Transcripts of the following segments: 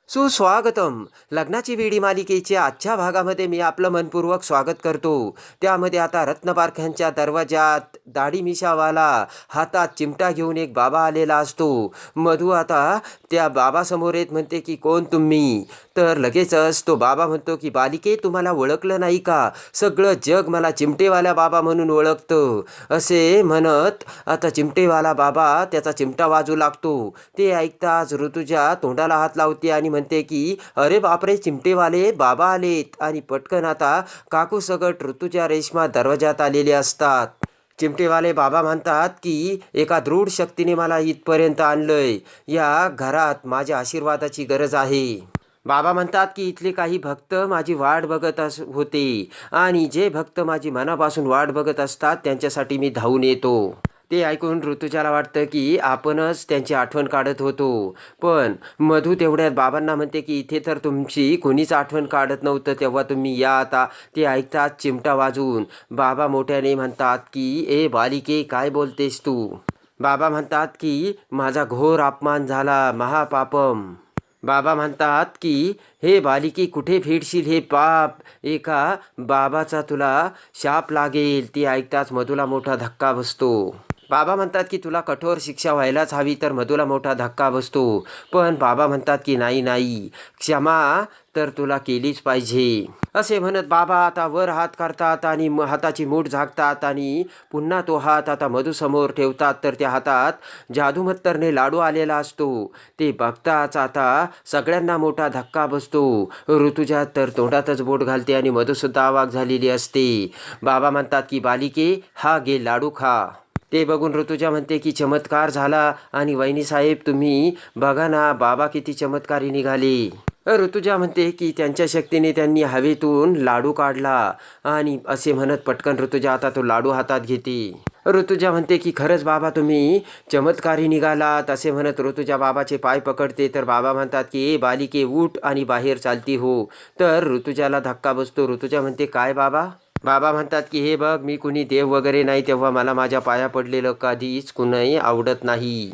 सुस्वागतम. लग्नाची वेडी मालिकेच्या आजच्या भागामध्ये मी आपलं मनपूर्वक स्वागत करतो. त्यामध्ये आता रत्नपारख्यांच्या दरवाजात दाढी मिशावाला हातात चिमटा घेऊन एक बाबा आलेला असतो. मधू आता त्या बाबासमोर येत म्हणते की कोण तुम्ही. तर लगेचच तो बाबा म्हणतो की बालिके, तुम्हाला ओळखलं नाही का? सगळं जग मला चिमटेवाला बाबा म्हणून ओळखतं. असे म्हणत आता चिमटेवाला बाबा त्याचा चिमटा वाजू लागतो. ते ऐकताच ऋतुजा तोंडाला हात लावते आणि म्हणते की अरे बापरे, चिमटेवाले बाबा आलेत. आणि पटकन आता काकू सगट ऋतुजा रेश्मा दरवाजात आलेले असतात. चिमटेवाले बाबा म्हणतात की एका दृढ शक्तीने मला इथपर्यंत आणलंय. या घरात माझ्या आशीर्वादाची गरज आहे. बाबा म्हणतात की इथले काही भक्त माझी वाट बघत होते आणि जे भक्त माझी मनापासून वाट बघत असतात त्यांच्यासाठी मी धावून येतो. ते ऐकून ऋतुजाला वाटतं की आपणच त्यांची आठवण काढत होतो. पण मधू तेवढ्यात बाबांना म्हणते की इथे तर तुमची कोणीच आठवण काढत नव्हतं, तेव्हा तुम्ही या आता. ते ऐकतात चिमटा वाजून बाबा मोठ्याने म्हणतात की ए बालिके, काय बोलतेस तू? बाबा म्हणतात की माझा घोर अपमान झाला, महापापम. बाबा म्हणतात की हे बालिके, कुठे फेडशील हे पाप? एका बाबाचा तुला शाप लागेल. ती ऐकताच मधूला मोठा धक्का बसतो. बाबा म्हणतात की तुला कठोर शिक्षा व्हायलाच हवी. तर मधूला मोठा धक्का बसतो. पण बाबा म्हणतात की नाही नाही, क्षमा तर तुला केलीच पाहिजे. असे म्हणत बाबा आता वर हात करतात आणि हाताची मूठ झाकतात आणि पुन्हा तो हात आता मधूसमोर ठेवतात. तर त्या हातात जादूमत्तरने लाडू आलेला असतो. ते बघताच आता सगळ्यांना मोठा धक्का बसतो. ऋतुजा तर तोंडातच बोट घालते आणि मधूसुद्धा अवाक झालेली असते. बाबा म्हणतात की बालिके, हा घे लाडू खा. ते बघून ऋतुजा म्हणते की चमत्कार झाला. आणि वहिनीसाहेब तुम्ही बघा ना, बाबा किती चमत्कारी निघाले. ऋतुजा म्हणते की त्यांच्या शक्तीने त्यांनी हवेतून लाडू काढला. आणि असे म्हणत पटकन ऋतुजा आता तो लाडू हातात घेते. ऋतुजा म्हणते की खरंच बाबा तुम्ही चमत्कारी निघालात. असे म्हणत ऋतुजा बाबाचे पाय पकडते. तर बाबा म्हणतात की ए बालिके, उठ आणि बाहेर चालती हो. तर ऋतुजाला धक्का बसतो. ऋतुजा म्हणते काय बाबा? बाबा म्हणतात की हे बघ, मी कुणी देव वगैरे नाही, तेव्हा मला माझ्या पाया पडलेलं कधीच कुणाही आवडत नाही.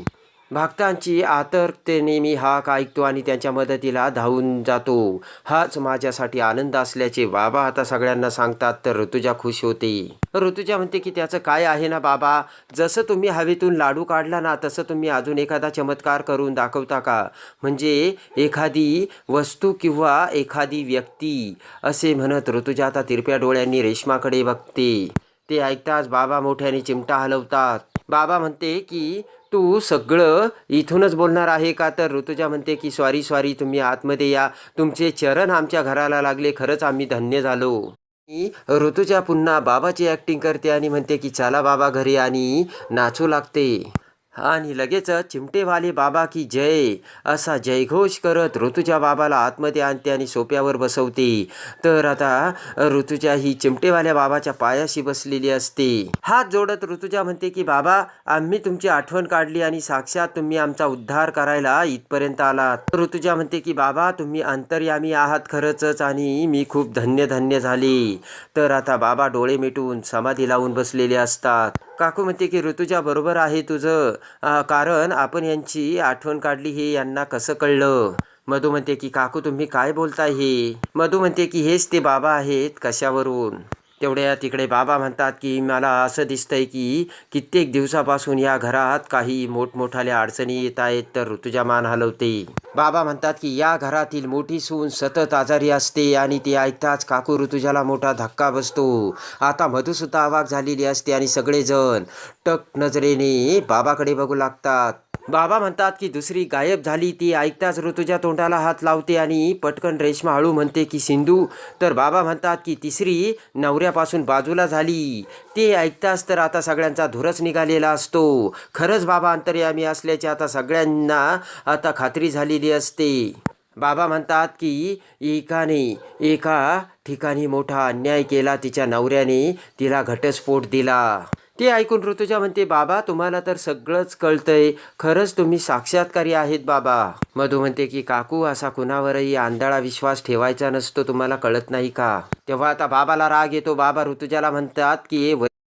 भक्तांची आतुरतेने मी हाक ऐकतो आणि त्यांच्या मदतीला धावून जातो. हाच माझ्यासाठी आनंद असल्याचे बाबा आता सगळ्यांना सांगतात. तर ऋतुजा खुश होते. ऋतुजा म्हणते की त्याचं काय आहे ना बाबा, जसं तुम्ही हवेतून लाडू काढला ना, तसं तुम्ही अजून एखादा चमत्कार करून दाखवता का? म्हणजे एखादी वस्तू किंवा एखादी व्यक्ती. असे म्हणत ऋतुजा आता तिरप्या डोळ्यांनी रेश्माकडे बघते. ते ऐकताच बाबा मोठ्याने चिमटा हलवतात. बाबा म्हणते की तू सगळं इथूनच बोलणार आहे का? तर ऋतुजा म्हणते की सॉरी सॉरी, तुम्ही आतमध्ये या. तुमचे चरण आमच्या घराला लागले, खरंच आम्ही धन्य झालो. ऋतुजा पुन्हा बाबाची ॲक्टिंग करते आणि म्हणते की चला बाबा घरी, आणि नाचू लागते. आणि लगेचच चिमटेवाले बाबा की जय असा जयघोष करत ऋतुजा बाबाला आतमध्ये आणते आणि सोप्यावर बसवते. तर आता ऋतुजा ही चिमटेवाल्या बाबाच्या पायाशी बसलेली असते. हात जोडत ऋतुजा म्हणते की बाबा, आम्ही तुमची आठवण काढली आणि साक्षात तुम्ही आमचा उद्धार करायला इथपर्यंत आलात. ऋतुजा म्हणते की बाबा, तुम्ही अंतर्यामी आहात खरंच आणि मी खूप धन्य धन्य झाले. तर आता बाबा डोळे मिटून समाधी लावून बसलेले असतात. काकू म्हणते की ऋतुजा बरोबर आहे तुझं, कारण आपण यांची आठवण काढली हे यांना कसं कळलं? मधू म्हणते की काकू तुम्ही काय बोलताय हे? मधू म्हणते की हेच ते बाबा आहेत, कशावरून? तेवढ्या तिकडे बाबा म्हणतात की मला असं दिसतंय की कित्येक दिवसापासून या घरात काही मोठमोठाल्या अडचणी येत आहेत. तर ऋतुजा मान हलवते. बाबा म्हणतात की या घरातील मोठी सून सतत आजारी असते. आणि ती ऐकताच काकू ऋतुजाला मोठा धक्का बसतो. आता मधूसुद्धा अवाक झालेली असते आणि सगळेजण टक नजरेने बाबाकडे बघू लागतात. बाबा म्हणतात की दुसरी गायब झाली. ती ऐकताच ऋतुजा तोंडाला हात लावते आणि पटकन रेश्मा हळू म्हणते की सिंधू. तर बाबा म्हणतात की तिसरी नवऱ्यापासून बाजूला झाली. ते ऐकताच तर आता सगळ्यांचा धुरच निघालेला असतो. खरंच बाबा अंतर्यामी असल्याची आता सगळ्यांना आता खात्री झालेली असते. बाबा म्हणतात की एका ठिकाणी मोठा अन्याय केला. तिच्या नवऱ्याने तिला घटस्फोट दिला. ते ऐकून ऋतुजा म्हणते बाबा, तुम्हाला तर सगळंच कळतंय, खरंच तुम्ही साक्षात्कारी आहेत बाबा. मधू म्हणते की काकू, असा कुणावरही आंधळा विश्वास ठेवायचा नसतो, तुम्हाला कळत नाही का? तेव्हा आता बाबाला राग येतो. बाबा ऋतुजाला म्हणतात की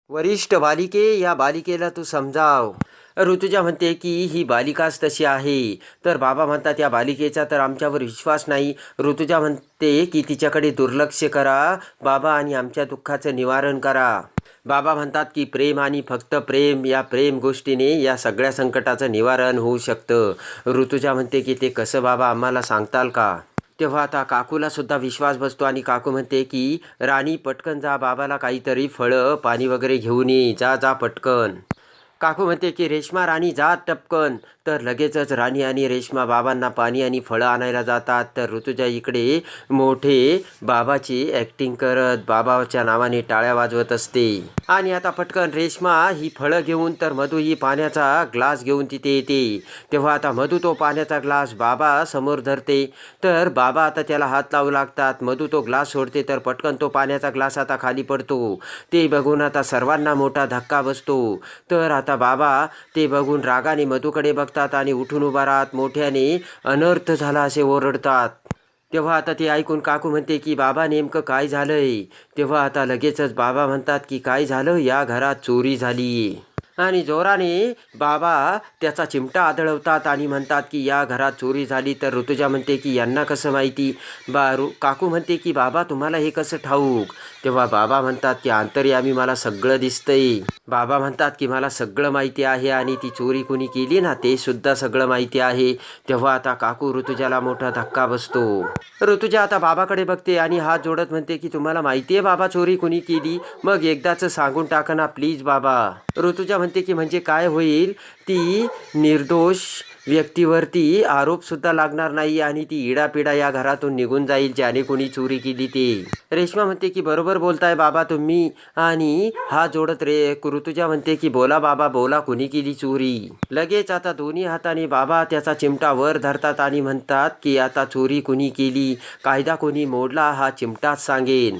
वरिष्ठ बालिके, या बालिकेला तू समजाव. ऋतुजा म्हणते की ही बालिकाच तशी आहे. तर बाबा म्हणतात या बालिकेचा तर आमच्यावर विश्वास नाही. ऋतुजा म्हणते की तिच्याकडे दुर्लक्ष करा बाबा आणि आमच्या दुःखाचं निवारण करा. बाबा म्हणतात की प्रेम आणि फक्त प्रेम, या प्रेम गोष्टीने या सगळ्या संकटाचं निवारण होऊ शकतं. ऋतुजा म्हणते की ते कसं बाबा आम्हाला सांगताल का? तेव्हा आता काकूला सुद्धा विश्वास बसतो आणि काकू म्हणते की राणी पटकन जा, बाबाला काहीतरी फळं पाणी वगैरे घेऊन ये, जा जा पटकन. काकू म्हणते की रेश्मा राणी जा टपकन. तर लगेचच राणी आणि रेश्मा बाबांना पाणी आणि फळं आणायला जातात. तर ऋतुजा इकडे मोठे बाबाची ॲक्टिंग करत बाबाच्या नावाने टाळ्या वाजवत असते. आणि आता पटकन रेश्मा ही फळं घेऊन तर मधू ही पाण्याचा ग्लास घेऊन तिथे येते. तेव्हा आता मधू तो पाण्याचा ग्लास बाबा समोर धरते. तर बाबा आता त्याला हात लावू लागतात. मधू तो ग्लास सोडते तर पटकन तो पाण्याचा ग्लास आता खाली पडतो. ते बघून आता सर्वांना मोठा धक्का बसतो. तर आता बाबा ते बघून रागाने मधूकडे बघतात आणि उठून उभा राहत मोठ्याने अनर्थ झाला असे ओरडतात. तेव्हा आता ते ऐकून काकू म्हणते की बाबा नेमकं काय झालंय? तेव्हा आता लगेचच बाबा म्हणतात की काय झालं, या घरात चोरी झाली. आणि जोराने बाबा त्याचा चिमटा आदळवतात आणि म्हणतात की या घरात चोरी झाली. तर ऋतुजा म्हणते की यांना कसं माहिती? काकू म्हणते की बाबा तुम्हाला हे कसं ठाऊक? तेव्हा बाबा म्हणतात की अंतर्यामी मला सगळं दिसतंय. बाबा म्हणतात की मला सगळं माहिती आहे आणि ती चोरी कोणी केली ना ते सुद्धा सगळं माहिती आहे. तेव्हा आता काकू ऋतुजाला मोठा धक्का बसतो. ऋतुजा आता बाबाकडे बघते आणि हात जोडत म्हणते की तुम्हाला माहिती आहे बाबा चोरी कोणी केली? मग एकदाच सांगून टाका ना प्लीज बाबा. ऋतुजा म्हणते की म्हणजे काय होईल? ती निर्दोष व्यक्तीवरती आरोपसुद्धा लागणार नाही आणि ती इडापिडा या घरातून निघून जाईल ज्याने कोणी चोरी केली ते. रेश्मा म्हणते की बरोबर बोलताय बाबा तुम्ही. आणि हा जोडत ऋतुजा म्हणते की बोला बाबा बोला, कोणी केली चोरी? लगेच आता दोन्ही हाताने बाबा त्याचा चिमटा वर धरतात आणि म्हणतात की आता चोरी कोणी केली, कायदा कोणी मोडला हा चिमटाच सांगेन.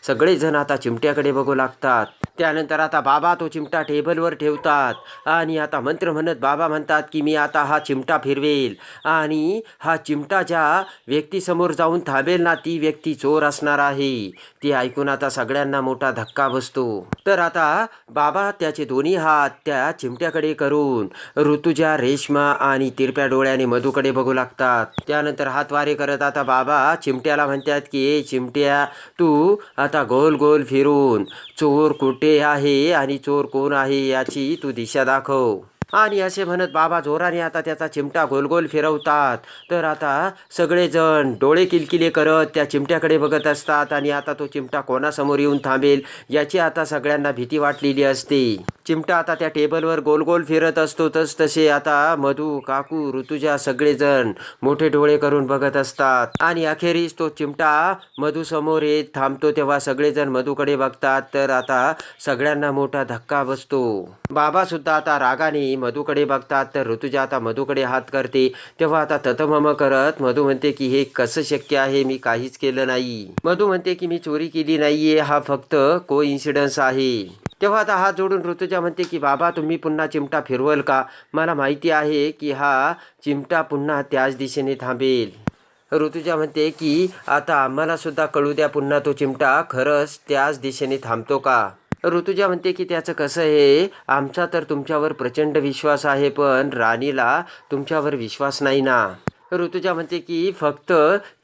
सगळेजण आता चिमट्याकडे बघू लागतात. त्यानंतर आता बाबा तो चिमटा टेबलवर ठेवतात आणि आता मंत्र म्हणत बाबा म्हणतात की मी आता हा चिमटा फिरवेल आणि हा चिमटा ज्या व्यक्तीसमोर जाऊन थांबेल ना ती व्यक्ती चोर असणार आहे. ती ऐकून आता सगळ्यांना मोठा धक्का बसतो. तर आता बाबा त्याचे दोन्ही हात त्या चिमट्याकडे करून ऋतुजा, रेश्मा आणि तिरप्या डोळ्याने मधूकडे बघू लागतात. त्यानंतर हात वारे करत आता बाबा चिमट्याला म्हणतात की ए चिमट्या, तू आता गोल गोल फिरून चोर कुठे आहे आणि चोर कोण आहे याची तू दिशा दाखव. आणि असे म्हणत बाबा जोराने आता त्याचा चिमटा गोलगोल फिरवतात. तर आता सगळेजण डोळे किलकिले करत त्या चिमट्याकडे बघत असतात आणि आता तो चिमटा कोणासमोर येऊन थांबेल याची आता सगळ्यांना भीती वाटलेली असते. चिमटा आता त्या टेबलवर गोल गोल फिरत असतो. तसे आता मधू, काकू, ऋतुजा सगळेजण मोठे डोळे करून बघत असतात आणि अखेरीस तो चिमटा मधू समोर येत थांबतो. तेव्हा सगळेजण मधूकडे बघतात. तर आता सगळ्यांना मोठा धक्का बसतो. बाबा सुद्धा आता रागाने मधूकडे बघतात. तर ऋतुजा आता मधूकडे हात करते. तेव्हा आता ततमम करत मधू म्हणते की हे कसं शक्य आहे, मी काहीच केलं नाही. मधू म्हणते की मी चोरी केली नाहीये, हा फक्त कोइन्सिडन्स आहे. तेव्हा आता हात जोडून ऋतुजा म्हणते की बाबा तुम्ही पुन्हा चिमटा फिरवल का? मला माहिती आहे की हा चिमटा पुन्हा त्याच दिशेने थांबेल. ऋतुजा म्हणते की आता आम्हाला सुद्धा कळू द्या पुन्हा तो चिमटा खरंच त्याच दिशेने थांबतो का? ऋतुजा म्हणते की त्याचं कसं आहे, आमचा तर तुमच्यावर प्रचंड विश्वास आहे पण राणीला तुमच्यावर विश्वास नाही ना. ऋतुजा म्हणते की फक्त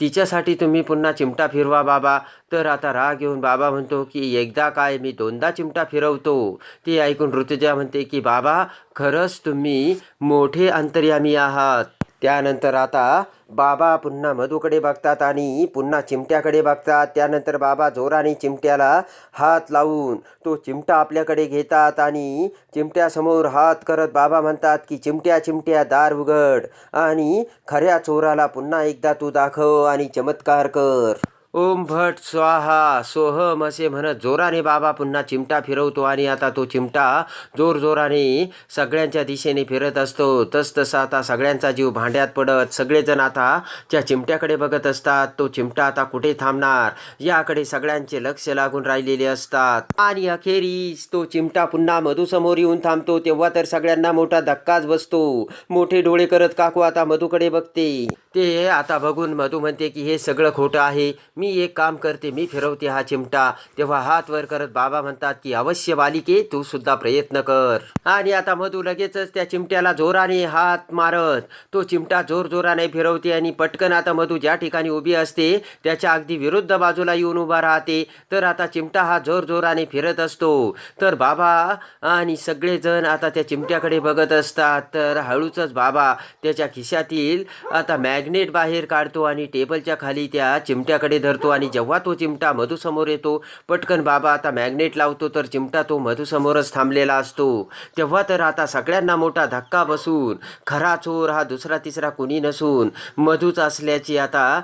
तिच्यासाठी तुम्ही पुन्हा चिमटा फिरवा बाबा. तर आता राग येऊन बाबा म्हणतो की एकदा काय मी दोनदा चिमटा फिरवतो. ते ऐकून ऋतुजा म्हणते की बाबा खरंच तुम्ही मोठे अंतर्यामी आहात. त्यानंतर आता बाबा पुन्हा मधूकडे बघतात आणि पुन्हा चिमट्याकडे बघतात. त्यानंतर बाबा जोराने चिमट्याला हात लावून तो चिमटा आपल्याकडे घेतात आणि चिमट्यासमोर हात करत बाबा म्हणतात की चिमट्या चिमट्या दार उघड आणि खऱ्या चोराला पुन्हा एकदा तू दाखव आणि चमत्कार कर. ओम भट स्वाहा सोहम असे म्हणत जोराने बाबा पुन्हा चिमटा फिरवतो आणि आता तो चिमटा जोरजोराने सगळ्यांच्या दिशेने फिरत असतो. तसतसा आता सगळ्यांचा जीव भांड्यात पडत सगळेजण आता त्या चिमट्याकडे बघत असतात. तो चिमटा आता कुठे थांबणार याकडे सगळ्यांचे लक्ष लागून राहिलेले असतात. आणि अखेरीस तो चिमटा पुन्हा मधूसमोर येऊन थांबतो. तेव्हा तर सगळ्यांना मोठा धक्काच बसतो. मोठे डोळे करत काकू आता मधूकडे बघते. ते आता बघून मधू म्हणते की हे सगळं खोटं आहे, मी एक काम करते, मी फिरवते हा चिमटा. तेव्हा हात वर करत बाबा म्हणतात की अवश्य बालिके, तू सुद्धा प्रयत्न कर. आणि आता मधू लगेचच त्या चिमट्याला जोराने हात मारत तो चिमटा जोराने फिरवते आणि पटकन आता मधू ज्या ठिकाणी उभी असते त्याच्या अगदी विरुद्ध बाजूला येऊन उभा राहते. तर आता चिमटा हा जोराने फिरत असतो. तर बाबा आणि सगळेजण आता त्या चिमट्याकडे बघत असतात. तर हळूच बाबा त्याच्या खिशातील आता मॅग्नेट बाहेर काढतो आणि टेबलच्या खाली त्या चिमट्याकडे धरतो. आणि जेव्हा तो चिमटा मधूसमोर येतो, पटकन बाबा आता मॅग्नेट लावतो. तर चिमटा तो मधूसमोरच थांबलेला असतो. तेव्हा तर आता सगळ्यांना मोठा धक्का बसून खरा चोर हा दुसरा तिसरा कुणी नसून मधूच असल्याची आता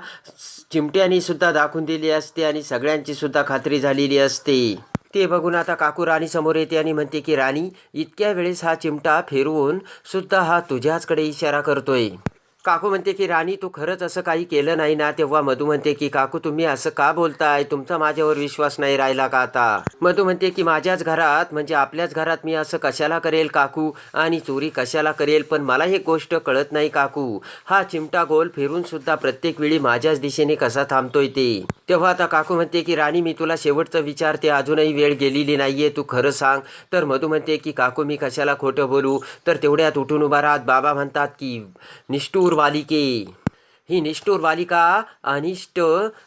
चिमट्याने सुद्धा दाखवून दिली असते आणि सगळ्यांची सुद्धा खात्री झालेली असते. ते बघून आता काकू राणी समोर येते आणि म्हणते की राणी, इतक्या वेळेस हा चिमटा फिरवून सुद्धा हा तुझ्याचकडे इशारा करतोय. काकू म्हणते की राणी, तू खरंच असं काही केलं नाही ना? तेव्हा मधू म्हणते की काकू, तुम्ही असं का बोलताय? तुमचा माझ्यावर विश्वास नाही राहिला का आता? मधू म्हणते की माझ्याच घरात म्हणजे आपल्याच घरात मी असं कशाला करेल काकू, आणि चोरी कशाला करेल? पण मला हे गोष्ट कळत नाही काकू, हा चिमटा गोल फिरून सुद्धा प्रत्येक वेळी माझ्याच दिशेने कसा थांबतोय ते. तेव्हा आता काकू म्हणते की राणी, मी तुला शेवटचं विचारते, अजूनही वेळ गेलेली नाहीये, तू खरं सांग. तर मधू म्हणते की काकू, मी कशाला खोटं बोलू? तर तेवढ्यात उठून उभा राहत बाबा म्हणतात की निष्ठुर बालिके, ही निष्ठुर बालिका अनिष्ट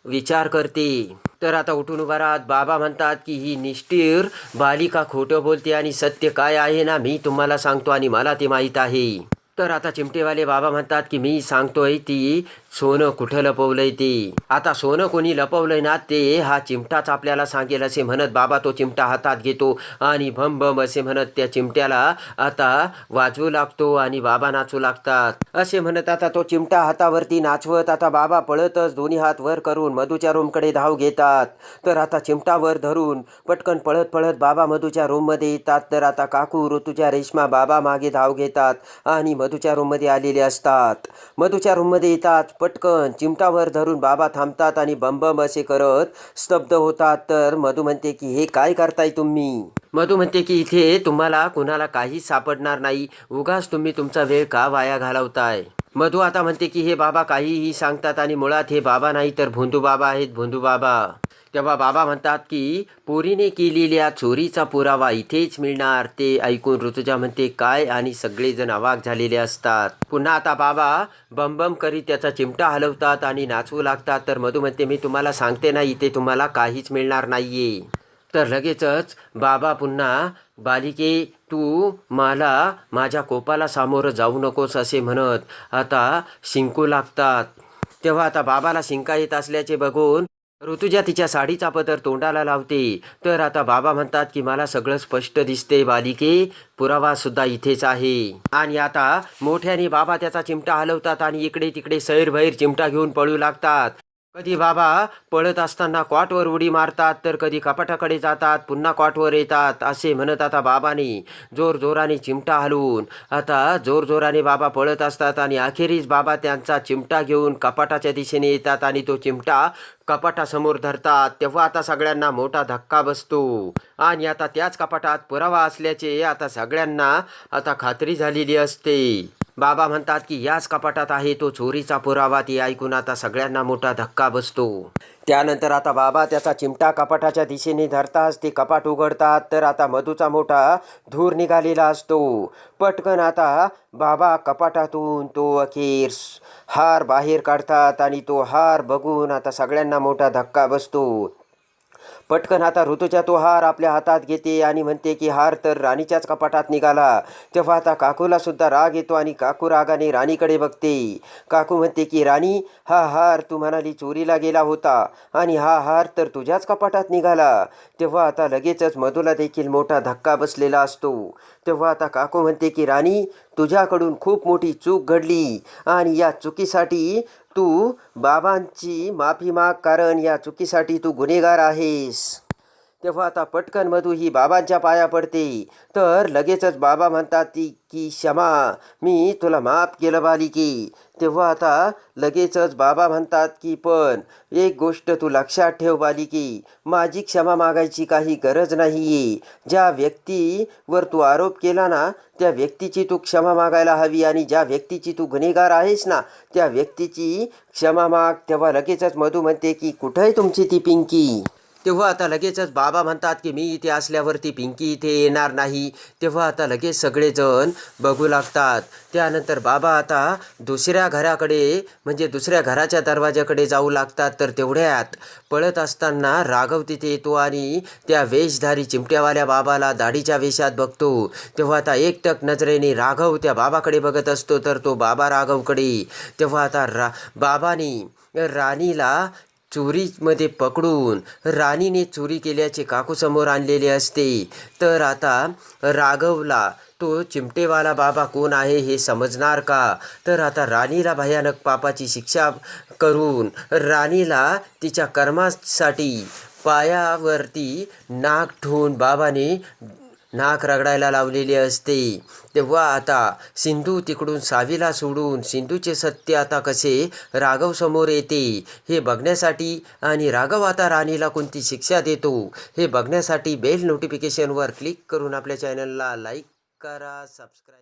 विचार करते. तर आता उठून उभा राहत बाबा म्हणतात की ही निष्ठुर बालिका खोटं बोलते आणि सत्य काय आहे ना, मी तुम्हाला सांगतो आणि मला ते माहीत आहे. तर आता चिमटेवाले बाबा म्हणतात की मी सांगतोय, ती सोनं कुठं लपवलंय ते. आता सोनं कोणी लपवलंय ना, ते हा चिमटाच आपल्याला सांगेल असे म्हणत बाबा तो चिमटा हातात घेतो आणि भम भम असे म्हणत त्या चिमट्याला आता वाजवू लागतो आणि बाबा नाचू लागतात. असे म्हणत आता तो चिमटा हातावरती नाचवत आता बाबा पळतच दोन्ही हात वर करून मधूच्या रूमकडे धाव घेतात. तर आता चिमटावर धरून पटकन पळत पळत बाबा मधूच्या रूममध्ये येतात. तर आता काकू, ऋतुजा, रेश्मा बाबा मागे धाव घेतात आणि मधूच्या रूममध्ये आलेले असतात. मधूच्या रूममध्ये येतात, पटकन चिमटावर धरून बाबा थांबतात आणि बंबम असे करत स्तब्ध होतात. तर मधू म्हणते की हे काय करताय तुम्ही? मधू म्हणते की इथे तुम्हाला कुणाला काहीच सापडणार नाही, उगाच तुम्ही तुमचा वेळ का वाया घालवताय? मधू आता म्हणते की हे बाबा काहीही सांगतात आणि मुळात हे बाबा नाही तर भोंदू बाबा आहेत, भोंदू बाबा. तेव्हा बाबा म्हणतात की पोरीने केलेल्या चोरीचा पुरावा इथेच मिळणार. ते ऐकून ऋतुजा म्हणते काय, आणि सगळेजण अवाक झालेले असतात. पुन्हा आता बाबा बंबम करीत त्याचा चिमटा हलवतात आणि नाचवू लागतात. तर मधू म्हणते मी तुम्हाला सांगते ना, इथे तुम्हाला काहीच मिळणार नाहीये. तर लगेचच बाबा पुन्हा बालिके, तू मला माझ्या कोपाला सामोरं जाऊ नकोस असे म्हणत आता शिंकू लागतात. तेव्हा आता बाबाला शिंका येत असल्याचे बघून ऋतुजा तिच्या साडीचा पदर तोंडाला लावते. तर आता बाबा म्हणतात की मला सगळं स्पष्ट दिसते बालिके, पुरावा सुद्धा इथेच आहे. आणि आता मोठ्याने बाबा त्याचा चिमटा हलवतात आणि इकडे तिकडे सैरभैर चिमटा घेऊन पळू लागतात. कधी बाबा पळत असताना कॉटवर उडी मारतात, तर कधी कपाटाकडे जातात, पुन्हा कॉटवर येतात. असे म्हणत आता बाबाने जोराने चिमटा हलवून आता जोराने बाबा पळत असतात आणि अखेरीस बाबा त्यांचा चिमटा घेऊन कपाटाच्या दिशेने येतात आणि तो चिमटा कपाटासमोर धरतात. तेव्हा आता सगळ्यांना मोठा धक्का बसतो आणि आता त्याच कपाटात पुरावा असल्याचे आता सगळ्यांना आता खात्री झालेली असते. बाबा म्हणतात की याच कपाटात आहे तो चोरीचा पुरावा. ते ऐकून आता सगळ्यांना मोठा धक्का बसतो. त्यानंतर आता बाबा त्याचा चिमटा कपाटाच्या दिशेने धरताच ते कपाट उघडतात. तर आता मधूचा मोठा धूर निघालेला असतो. पटकन आता बाबा कपाटातून तो अखेर हार बाहेर काढतात आणि तो हार बघून आता सगळ्यांना मोठा धक्का बसतो. पटकन आता ऋतुजा तो हार आपल्या हातात घेते आणि म्हणते की हार तर राणीच्याच कपाटात निघाला. तेव्हा आता काकूला सुद्धा राग येतो आणि काकू रागाने राणीकडे बघते. काकू म्हणते की राणी, हा हार तू म्हणाली चोरीला गेला होता आणि हा हार तर तुझ्याच कपाटात निघाला. तेव्हा आता लगेचच मधूला देखील मोठा धक्का बसलेला असतो. तेव्हा आता काकू म्हणते की राणी, तुझ्याकडून खूप मोठी चूक घडली आणि या चुकीसाठी तू बाबांची माफी माग, कारण या चुकीसाठी तू गुन्हेगार आहेस. तेव्हा आता पटकन मधू ही बाबांच्या पाया पडते. तर लगेचच बाबा म्हणतात की क्षमा, मी तुला माफ केलं बालिके. तेव्हा आता लगेचच बाबा म्हणतात की पण एक गोष्ट तू लक्षात ठेव बालिके, माझी क्षमा मागायची काही गरज नाही आहे. ज्या व्यक्तीवर तू आरोप केला ना, त्या व्यक्तीची तू क्षमा मागायला हवी, आणि ज्या व्यक्तीची तू गुन्हेगार आहेस ना, त्या व्यक्तीची क्षमा माग. तेव्हा लगेचच मधू म्हणते की कुठं आहे तुमची ती पिंकी. तेव्हा आता लगेचच बाबा म्हणतात की मी इथे असल्यावरती पिंकी इथे येणार नाही. तेव्हा आता लगेच सगळेजण बघू लागतात. त्यानंतर बाबा आता दुसऱ्या घराकडे, म्हणजे दुसऱ्या घराच्या दरवाजाकडे जाऊ लागतात. तर तेवढ्यात पळत असताना राघव तिथे येतो आणि त्या वेशधारी चिमट्यावाल्या बाबाला दाढीच्या वेशात बघतो. तेव्हा आता एकटक नजरेने राघव त्या बाबाकडे बघत असतो, तर तो बाबा राघवकडे. तेव्हा आता बाबाने राणीला चोरीमध्ये पकडून, राणीने चोरी केल्याचे काकूसमोर आणलेले असते. तर आता राघवला तो चिमटेवाला बाबा कोण आहे हे समजणार का? तर आता राणीला भयानक पापाची शिक्षा करून राणीला तिच्या कर्मासाठी पायावरती नाक ठेवून बाबाने नाक रगडायला लावलेले असते. तेव्हा आता सिंधू तिकडून सावीला सोडून सिंधूचे सत्य आता कसे राघव समोर येते हे बघण्यासाठी, आणि राघव आता राणीला कोणती शिक्षा देतो हे बघण्यासाठी बेल नोटिफिकेशनवर क्लिक करून आपल्या चॅनलला लाईक करा, सबस्क्राईब